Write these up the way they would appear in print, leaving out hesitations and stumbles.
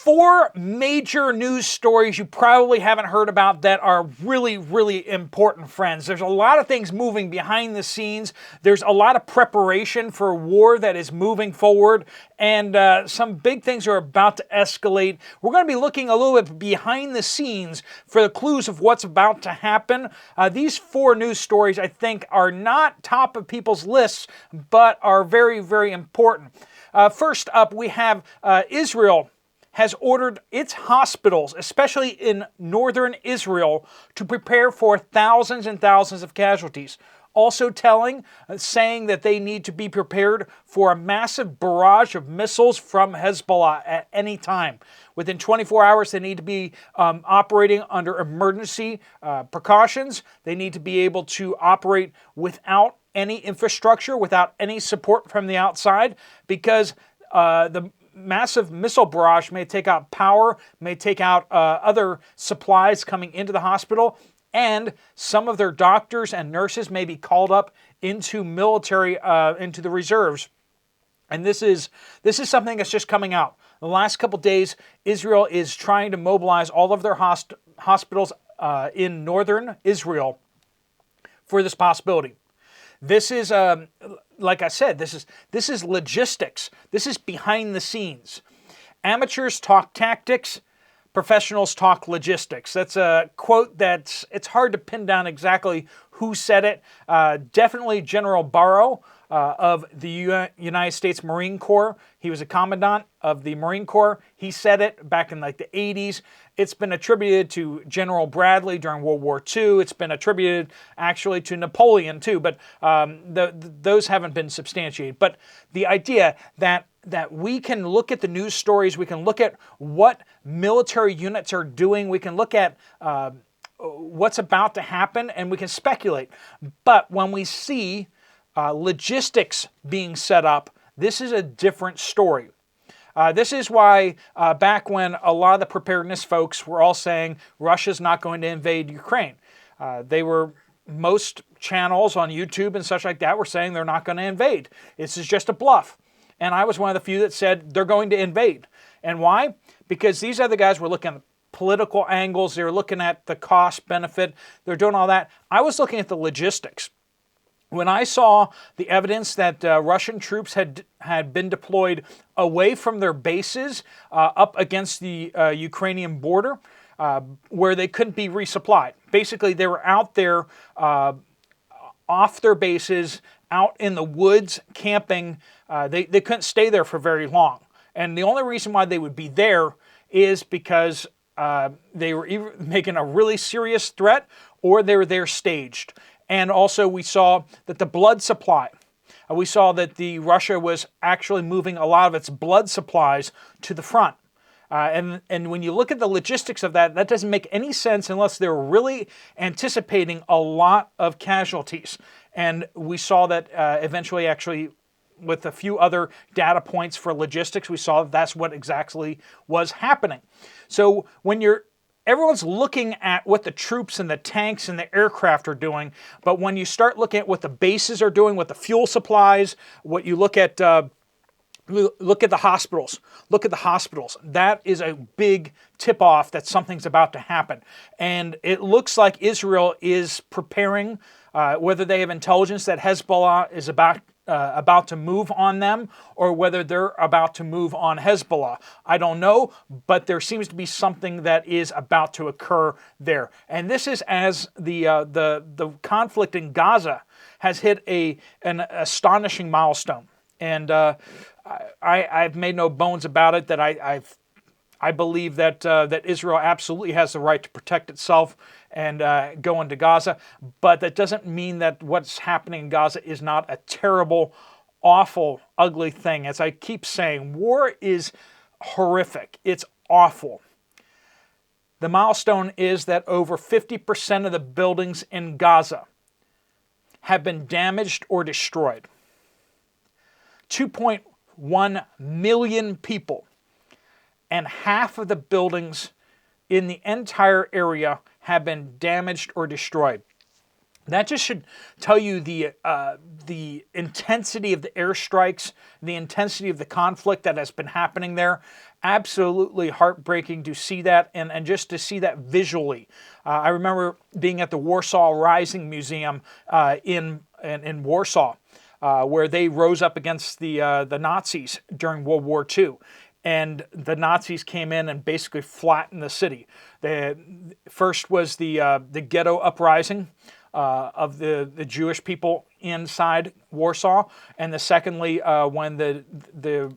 Four major news stories you probably haven't heard about that are really, really important, friends. There's a lot of things moving behind the scenes. There's a lot of preparation for war that is moving forward, and some big things are about to escalate. We're going to be looking a little bit behind the scenes for the clues of what's about to happen. These four news stories, I think, are not top of people's lists, but are very, very important. First up, we have Israel has ordered its hospitals, especially in northern Israel, to prepare for thousands and thousands of casualties. Also saying that they need to be prepared for a massive barrage of missiles from Hezbollah at any time. Within 24 hours, they need to be operating under emergency precautions. They need to be able to operate without any infrastructure, without any support from the outside, because the massive missile barrage may take out power, may take out other supplies coming into the hospital, and some of their doctors and nurses may be called up into into the reserves. And this is something that's just coming out. The last couple days, Israel is trying to mobilize all of their hospitals in northern Israel for this possibility. This is, like I said, this is logistics. This is behind the scenes. Amateurs talk tactics, professionals talk logistics. That's a quote it's hard to pin down exactly who said it. Definitely General Barrow of the United States Marine Corps. He was a commandant of the Marine Corps. He said it back in like the 80s. It's been attributed to General Bradley during World War II. It's been attributed actually to Napoleon too, but those haven't been substantiated. But the idea that we can look at the news stories, we can look at what military units are doing, we can look at what's about to happen, and we can speculate. But when we see logistics being set up, this is a different story. This is why back when a lot of the preparedness folks were all saying Russia's not going to invade Ukraine, most channels on YouTube and such like that were saying they're not going to invade. This is just a bluff. And I was one of the few that said they're going to invade. And why? Because these other guys were looking at political angles. They were looking at the cost benefit. They're doing all that. I was looking at the logistics. When I saw the evidence that Russian troops had been deployed away from their bases up against the Ukrainian border, where they couldn't be resupplied. Basically, they were out there off their bases, out in the woods, camping. They couldn't stay there for very long. And the only reason why they would be there is because they were either making a really serious threat or they were there staged. And also we saw that the blood supply, we saw that Russia was actually moving a lot of its blood supplies to the front. And when you look at the logistics of that doesn't make any sense unless they're really anticipating a lot of casualties. And we saw that eventually, actually, with a few other data points for logistics, we saw that's what exactly was happening. So when everyone's looking at what the troops and the tanks and the aircraft are doing, but when you start looking at what the bases are doing, what the fuel supplies, what you look at the hospitals. Look at the hospitals. That is a big tip-off that something's about to happen. And it looks like Israel is preparing, whether they have intelligence that Hezbollah is about to move on them, or whether they're about to move on Hezbollah. I don't know, but there seems to be something that is about to occur there. And this is as the conflict in Gaza has hit an astonishing milestone. And I've made no bones about it that I believe that Israel absolutely has the right to protect itself and go into Gaza. But that doesn't mean that what's happening in Gaza is not a terrible, awful, ugly thing. As I keep saying, war is horrific. It's awful. The milestone is that over 50% of the buildings in Gaza have been damaged or destroyed. 2.1 million people, and half of the buildings in the entire area have been damaged or destroyed. That just should tell you the intensity of the airstrikes, the intensity of the conflict that has been happening there. Absolutely heartbreaking to see that, and just to see that visually. I remember being at the Warsaw Rising Museum in Warsaw, where they rose up against the Nazis during World War II. And the Nazis came in and basically flattened the city. First was the ghetto uprising of the Jewish people inside Warsaw, and secondly when the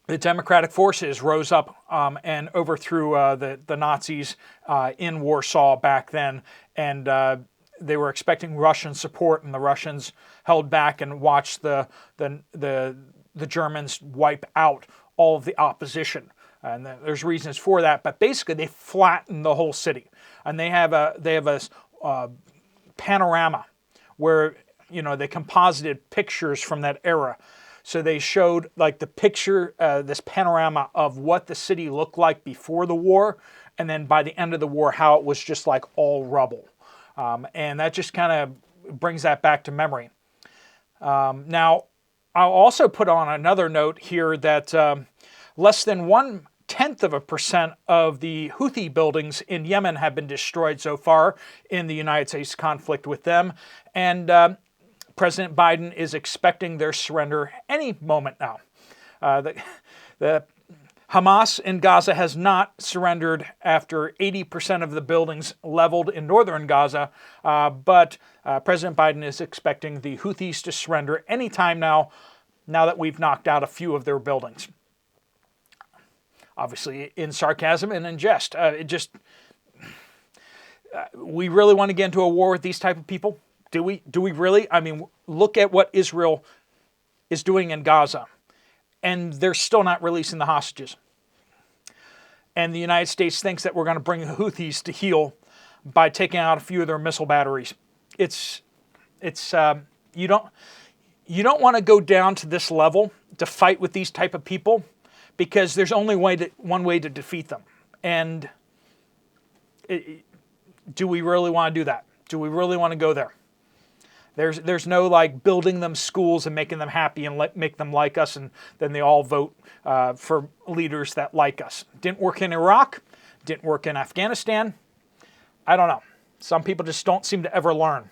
Democratic forces rose up and overthrew the Nazis in Warsaw back then, and they were expecting Russian support, and the Russians held back and watched the Germans wipe out all of the opposition. And there's reasons for that, but basically they flattened the whole city, and they have a panorama where they composited pictures from that era. So they showed like the picture, this panorama of what the city looked like before the war, and then by the end of the war, how it was just like all rubble, and that just kind of brings that back to memory. Now, I'll also put on another note here that less than 0.1% of the Houthi buildings in Yemen have been destroyed so far in the United States conflict with them. And President Biden is expecting their surrender any moment now. The Hamas in Gaza has not surrendered after 80% of the buildings leveled in northern Gaza, but President Biden is expecting the Houthis to surrender any time now that we've knocked out a few of their buildings. Obviously, in sarcasm and in jest. We really want to get into a war with these type of people? Do we? Do we really? I mean, look at what Israel is doing in Gaza, and they're still not releasing the hostages. And the United States thinks that we're going to bring the Houthis to heel by taking out a few of their missile batteries. You don't want to go down to this level to fight with these type of people, because there's only one way to defeat them. And do we really want to do that? Do we really want to go there? There's no like building them schools and making them happy and make them like us, and then they all vote for leaders that like us. Didn't work in Iraq. Didn't work in Afghanistan. I don't know. Some people just don't seem to ever learn.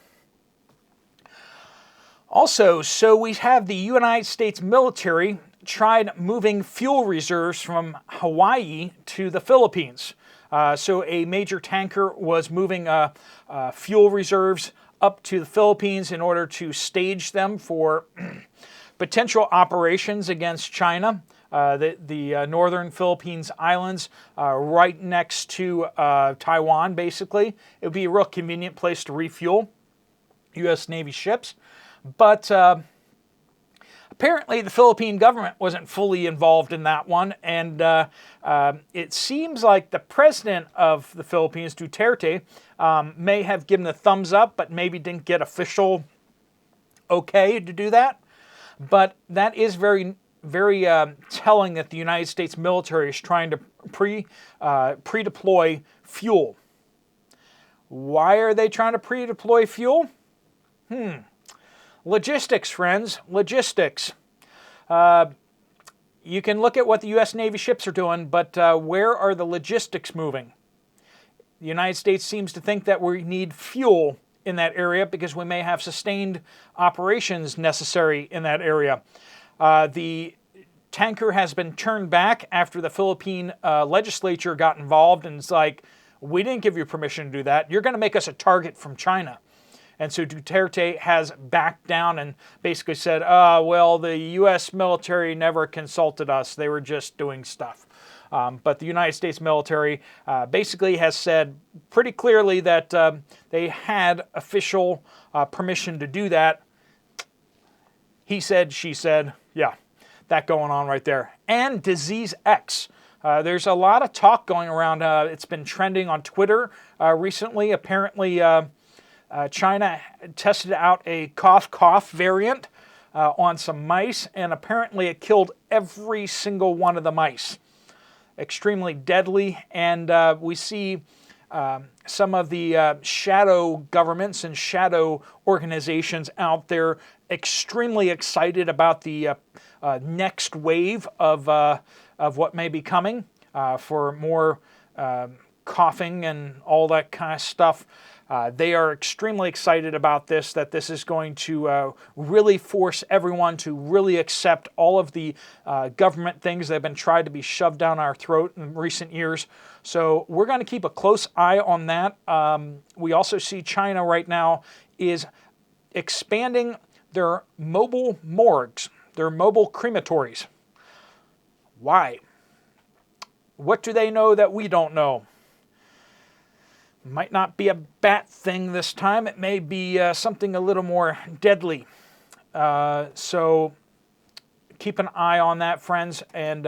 Also, so we have the United States military tried moving fuel reserves from Hawaii to the Philippines. So a major tanker was moving fuel reserves up to the Philippines in order to stage them for potential operations against China. The northern Philippines islands, right next to Taiwan, basically. It would be a real convenient place to refuel U.S. Navy ships. But apparently the Philippine government wasn't fully involved in that one, and it seems like the president of the Philippines, Duterte, may have given a thumbs up, but maybe didn't get official okay to do that. But that is very, very telling that the United States military is trying to pre-deploy fuel. Why are they trying to pre-deploy fuel? Logistics, friends, logistics. You can look at what the U.S. Navy ships are doing, but where are the logistics moving? The United States seems to think that we need fuel in that area because we may have sustained operations necessary in that area. The tanker has been turned back after the Philippine legislature got involved, and it's like, we didn't give you permission to do that. You're going to make us a target from China. And so Duterte has backed down and basically said, well, the U.S. military never consulted us. They were just doing stuff. But the United States military basically has said pretty clearly that they had official permission to do that. He said, she said, yeah, that going on right there. And Disease X. There's a lot of talk going around. It's been trending on Twitter recently. Apparently, China tested out a cough variant on some mice, and apparently it killed every single one of the mice. Extremely deadly, and we see some of the shadow governments and shadow organizations out there extremely excited about the next wave of what may be coming for more coughing and all that kind of stuff. They are extremely excited about this, that this is going to really force everyone to really accept all of the government things that have been tried to be shoved down our throat in recent years. So we're going to keep a close eye on that. We also see China right now is expanding their mobile morgues, their mobile crematories. Why? What do they know that we don't know? Might not be a bat thing this time. It may be something a little more deadly. So keep an eye on that, friends, and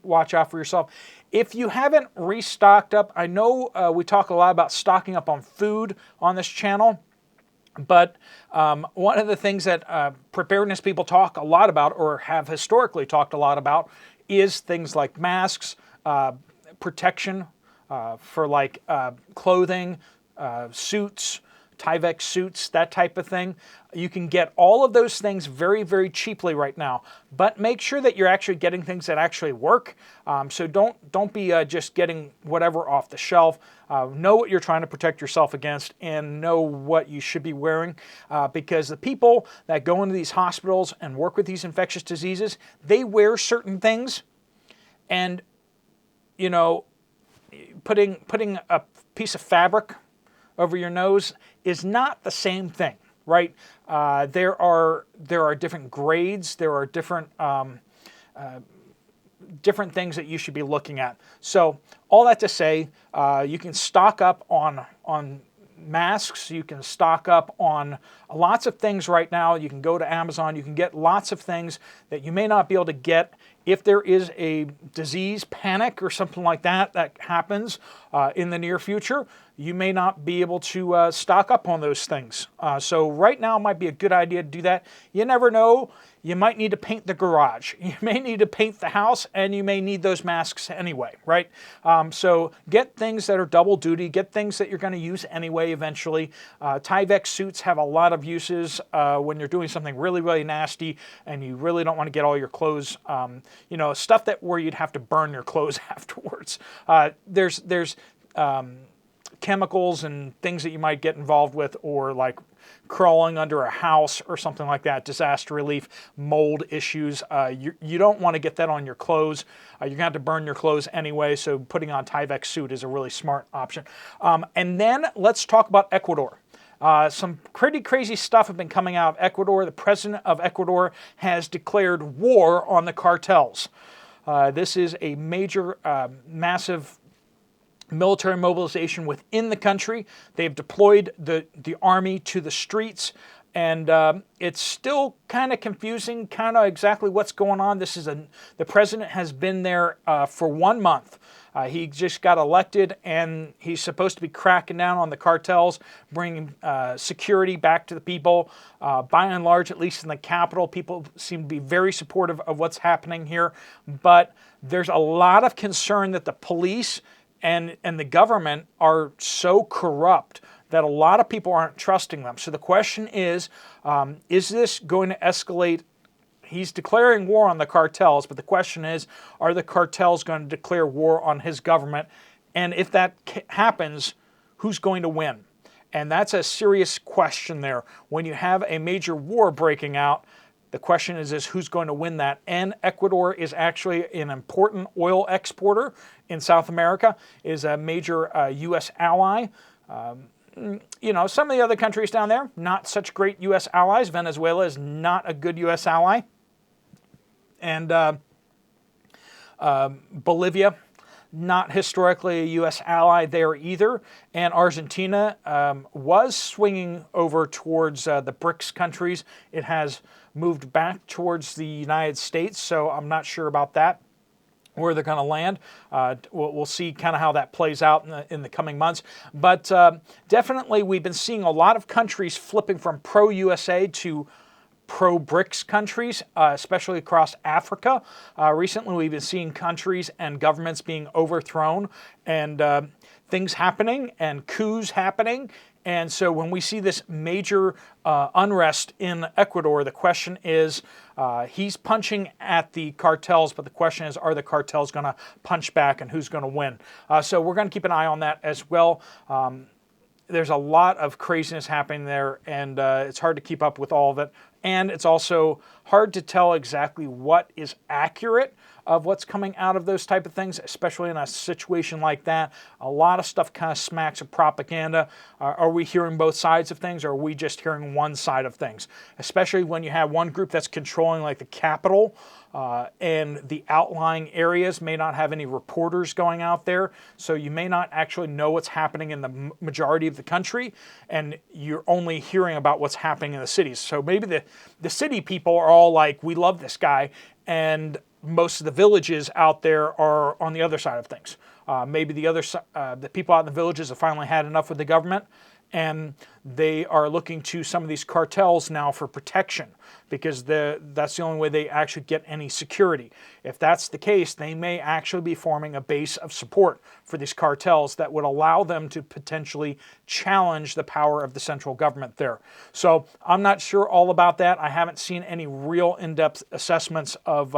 watch out for yourself. If you haven't restocked up, I know we talk a lot about stocking up on food on this channel, but one of the things that preparedness people talk a lot about, or have historically talked a lot about, is things like masks, protection, for like clothing, suits, Tyvek suits, that type of thing. You can get all of those things very, very cheaply right now, but make sure that you're actually getting things that actually work. So don't be just getting whatever off the shelf. Know what you're trying to protect yourself against and know what you should be wearing, because the people that go into these hospitals and work with these infectious diseases, they wear certain things, and you know, putting a piece of fabric over your nose is not the same thing, right? There are different grades. There are different things that you should be looking at. So all that to say, you can stock up on masks. You can stock up on lots of things right now. You can go to Amazon. You can get lots of things that you may not be able to get if there is a disease panic or something like that that happens in the near future. You may not be able to stock up on those things. So right now might be a good idea to do that. You never know. You might need to paint the garage. You may need to paint the house, and you may need those masks anyway, right? So get things that are double duty. Get things that you're going to use anyway eventually. Tyvek suits have a lot of uses when you're doing something really, really nasty and you really don't want to get all your clothes, you know, stuff that where you'd have to burn your clothes afterwards. There's chemicals and things that you might get involved with, or like crawling under a house or something like that, disaster relief, mold issues. You don't want to get that on your clothes. You're going to have to burn your clothes anyway, so putting on Tyvek suit is a really smart option. And then let's talk about Ecuador. Some pretty crazy stuff have been coming out of Ecuador. The president of Ecuador has declared war on the cartels. This is a major, massive military mobilization within the country. They've deployed the army to the streets, and it's still kind of confusing, kind of exactly what's going on. The president has been there for 1 month. He just got elected, and he's supposed to be cracking down on the cartels, bringing security back to the people. By and large, at least in the capital, people seem to be very supportive of what's happening here. But there's a lot of concern that the police and the government are so corrupt that a lot of people aren't trusting them. So the question is this going to escalate? He's declaring war on the cartels, but the question is, are the cartels going to declare war on his government? And if that happens, who's going to win? And that's a serious question there. When you have a major war breaking out, the question is who's going to win that? And Ecuador is actually an important oil exporter in South America, is a major U.S. ally. You know, some of the other countries down there, not such great U.S. allies. Venezuela is not a good U.S. ally. And Bolivia, not historically a U.S. ally there either. And Argentina was swinging over towards the BRICS countries. It has moved back towards the United States, so I'm not sure about that, where they're going to land. We'll see kind of how that plays out in the coming months. But definitely we've been seeing a lot of countries flipping from pro-USA to pro-BRICS countries, especially across Africa. Recently, we've been seeing countries and governments being overthrown and things happening and coups happening. And so when we see this major unrest in Ecuador, the question is, he's punching at the cartels, but the question is, are the cartels going to punch back and who's going to win? So we're going to keep an eye on that as well. There's a lot of craziness happening there, and it's hard to keep up with all of it. And it's also hard to tell exactly what is accurate of what's coming out of those type of things, especially in a situation like that. A lot of stuff kind of smacks of propaganda. Are we hearing both sides of things, or are we just hearing one side of things? Especially when you have one group that's controlling like the capital, and the outlying areas may not have any reporters going out there, so you may not actually know what's happening in the majority of the country, and you're only hearing about what's happening in the cities. So maybe the city people are all like, we love this guy, and most of the villages out there are on the other side of things. Maybe the people out in the villages have finally had enough with the government, and they are looking to some of these cartels now for protection, because that's the only way they actually get any security. If that's the case, they may actually be forming a base of support for these cartels that would allow them to potentially challenge the power of the central government there. So I'm not sure all about that. I haven't seen any real in-depth assessments of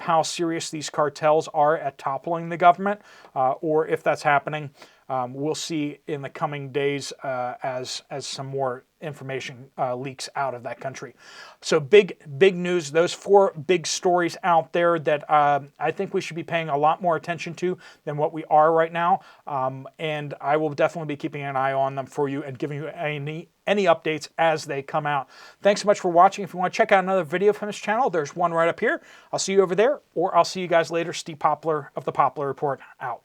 how serious these cartels are at toppling the government, or if that's happening. We'll see in the coming days as some more information leaks out of that country. So big news. Those 4 big stories out there that I think we should be paying a lot more attention to than what we are right now. And I will definitely be keeping an eye on them for you and giving you any updates as they come out. Thanks so much for watching. If you want to check out another video from this channel, there's one right up here. I'll see you over there, or I'll see you guys later. Steve Poplar of the Poplar Report out.